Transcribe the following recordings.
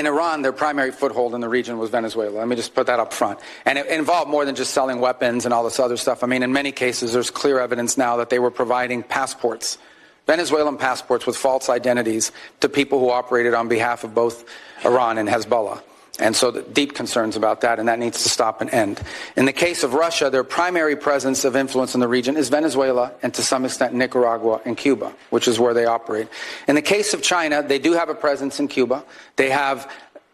In Iran, their primary foothold in the region was Venezuela. Let me just put that up front. And it involved more than just selling weapons and all this other stuff. I mean, in many cases, there's clear evidence now that they were providing passports, Venezuelan passports with false identities to people who operated on behalf of both Iran and Hezbollah. And so deep concerns about that, and that needs to stop and end. In the case of Russia, their primary presence of influence in the region is Venezuela and to some extent Nicaragua and Cuba, which is where they operate. In the case of China, they do have a presence in Cuba. They have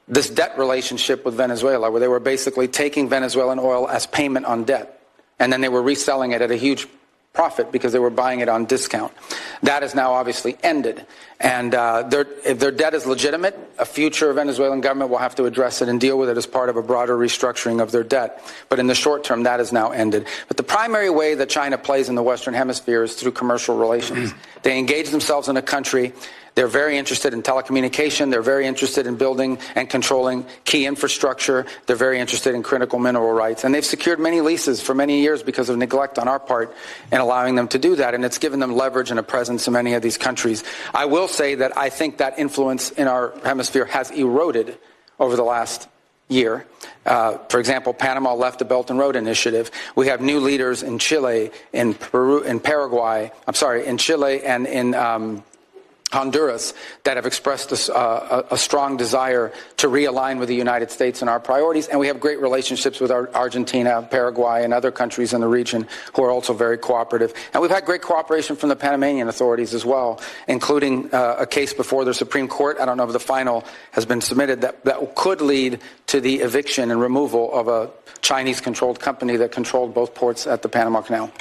this debt relationship with Venezuela where they were basically taking Venezuelan oil as payment on debt, and then they were reselling it at a huge profit because they were buying it on discount. That is now obviously ended. And if their debt is legitimate, a future Venezuelan government will have to address it and deal with it as part of a broader restructuring of their debt. But in the short term, that is now ended. But the primary way that China plays in the Western Hemisphere is through commercial relations. They engage themselves in a country. They're very interested in telecommunication. They're very interested in building and controlling key infrastructure. They're very interested in critical mineral rights. And they've secured many leases for many years because of neglect on our part in allowing them to do that. And it's given them leverage and a presence in many of these countries. I will say that I think that influence in our hemisphere has eroded over the last year. For example, Panama left the Belt and Road Initiative. We have new leaders in Chile, in Peru, in Paraguay, in Chile and in Honduras that have expressed a strong desire to realign with the United States and our priorities. And we have great relationships with Argentina, Paraguay, and other countries in the region who are also very cooperative. And we've had great cooperation from the Panamanian authorities as well, including a case before the Supreme Court. I don't know if the final has been submitted that could lead to the eviction and removal of a Chinese-controlled company that controlled both ports at the Panama Canal.